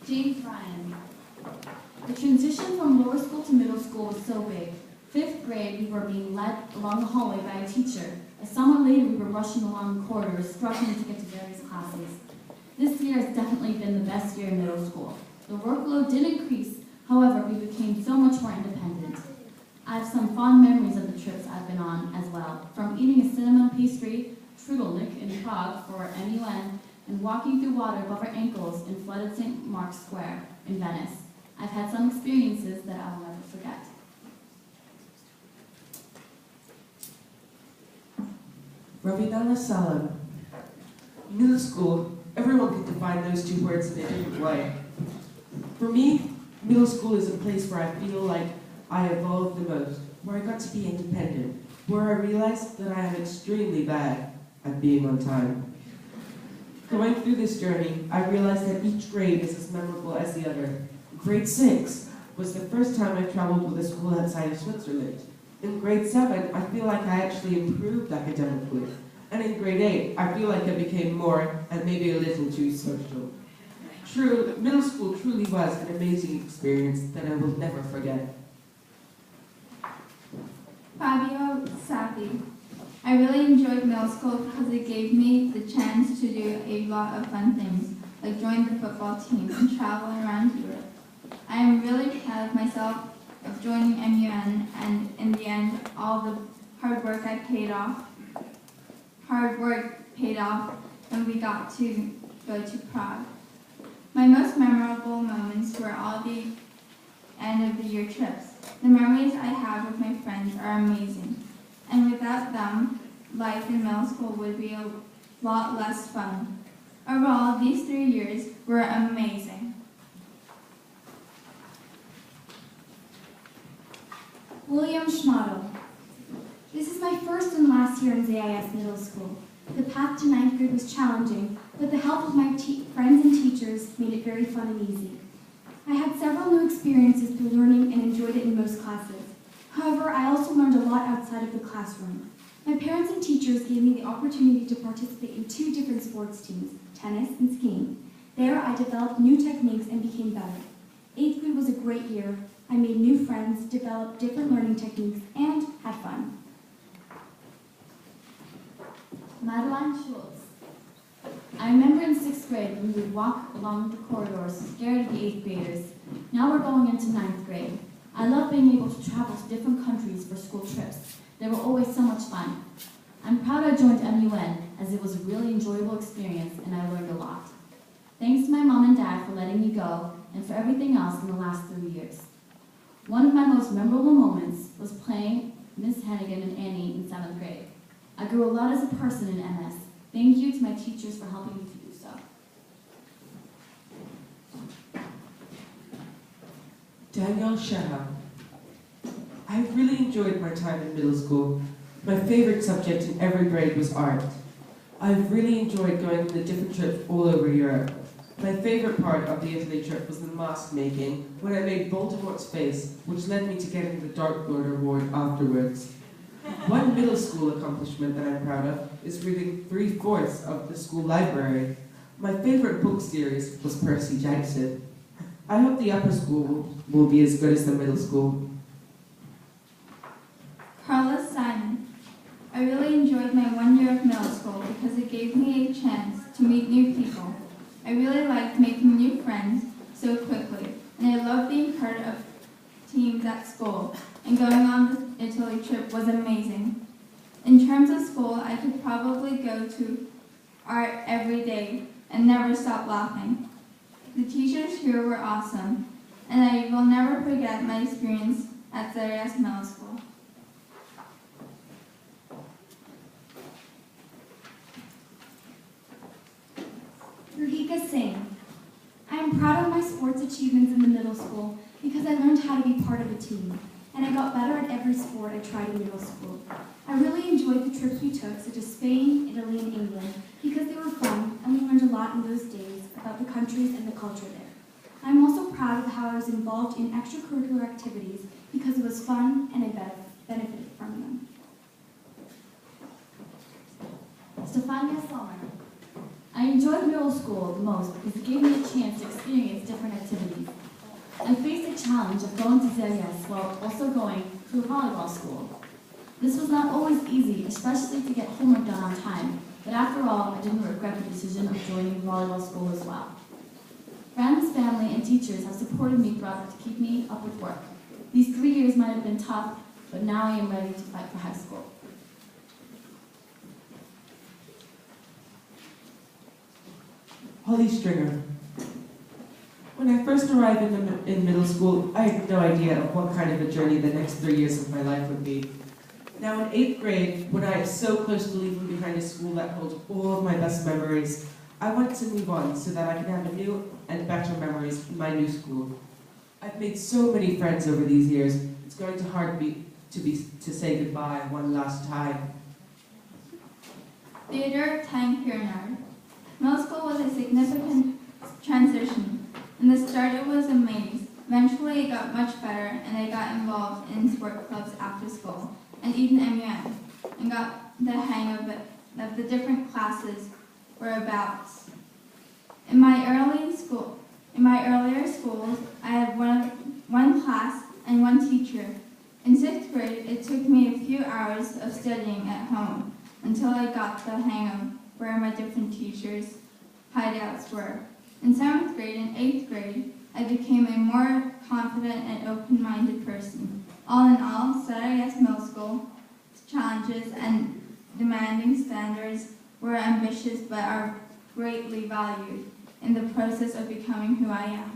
James Ryan. The transition from lower school to middle school was so big. 5th grade, we were being led along the hallway by a teacher. A summer later, we were rushing along the corridors, struggling to get to various classes. This year has definitely been the best year in middle school. The workload did increase, however, we became so much more independent. I have some fond memories of the trips I've been on as well, from eating a cinnamon pastry, Trudelnik in Prague for MUN, and walking through water above our ankles in flooded St. Mark's Square in Venice. I've had some experiences that I will never forget. Ravinala Salam. Middle school, everyone can define those two words in a different way. For me, middle school is a place where I feel like I evolved the most, where I got to be independent, where I realized that I am extremely bad at being on time. Going through this journey, I realized that each grade is as memorable as the other. Grade 6 was the first time I traveled with a school outside of Switzerland. In grade 7, I feel like I actually improved academically. And in grade 8, I feel like I became more and maybe a little too social. True, middle school truly was an amazing experience that I will never forget. Fabio Safi. I really enjoyed middle school because it gave me the chance to do a lot of fun things, like join the football team and travel around Europe. I am really proud of myself of joining MUN, and in the end, all the hard work paid off when we got to go to Prague. My most memorable moments were all the end of the year trips. The memories I have with my friends are amazing, and without them, life in middle school would be a lot less fun. Overall, these 3 years were amazing. William Schmottel. This is my first and last year in ZIS Middle School. The path to 9th grade was challenging, but the help of my friends and teachers made it very fun and easy. I had several new experiences through learning and enjoyed it in most classes. However, I also learned a lot outside of the classroom. My parents and teachers gave me the opportunity to participate in 2 different sports teams, tennis and skiing. There, I developed new techniques and became better. 8th grade was a great year. I made new friends, developed different learning techniques, and had fun. Madeline Schultz. I remember in 6th grade when we would walk along the corridors, scared of the 8th graders. Now we're going into 9th grade. I love being able to travel to different countries for school trips. They were always so much fun. I'm proud I joined MUN, as it was a really enjoyable experience and I learned a lot. Thanks to my mom and dad for letting me go, and for everything else in the last 3 years. One of my most memorable moments was playing Miss Hennigan and Annie in 7th grade. I grew a lot as a person in MS. Thank you to my teachers for helping me to do so. Daniel Sheha. I really enjoyed my time in middle school. My favorite subject in every grade was art. I've really enjoyed going on the different trips all over Europe. My favorite part of the Italy trip was the mask making, when I made Voldemort's face, which led me to getting the Dartboard Award afterwards. One middle school accomplishment that I'm proud of is reading 3/4 of the school library. My favorite book series was Percy Jackson. I hope the upper school will be as good as the middle school. Carlos Simon. I really enjoyed my 1 year of middle school because it gave me a chance to meet new people. I really liked making new friends so quickly, and I loved being part of teams at school, and going on the Italy trip was amazing. In terms of school, I could probably go to art every day and never stop laughing. The teachers here were awesome, and I will never forget my experience at ZIS Middle School. Ruhika Singh. I am proud of my sports achievements in the middle school because I learned how to be part of a team, and I got better at every sport I tried in middle school. I really enjoyed the trips we took, such as Spain, Italy, and England, because they were fun, and we learned a lot in those days about the countries and the culture there. I'm also proud of how I was involved in extracurricular activities because it was fun and I benefited from them. Stefania Sommer. I enjoyed middle school the most because it gave me a chance to experience different challenge of going to ZIS while also going to a volleyball school. This was not always easy, especially to get homework done on time, but after all, I didn't regret the decision of joining volleyball school as well. Friends, family, and teachers have supported me throughout to keep me up with work. These 3 years might have been tough, but now I am ready to fight for high school. Holly Stringer. When I first arrived in middle school, I had no idea of what kind of a journey the next 3 years of my life would be. Now in 8th grade, when I am so close to leaving behind a school that holds all of my best memories, I want to move on so that I can have new and better memories in my new school. I've made so many friends over these years, it's going to hard to say goodbye one last time. Theodore Tang Piernard. Middle school was a significant transition. In the start it was a maze. Eventually it got much better and I got involved in sport clubs after school and even MUN and got the hang of it, of the different classes were about. In my earlier schools, I had one class and one teacher. In 6th grade, it took me a few hours of studying at home until I got the hang of where my different teachers' hideouts were. In 7th grade and 8th grade, I became a more confident and open-minded person. All in all, ZIS Middle School challenges and demanding standards were ambitious but are greatly valued in the process of becoming who I am.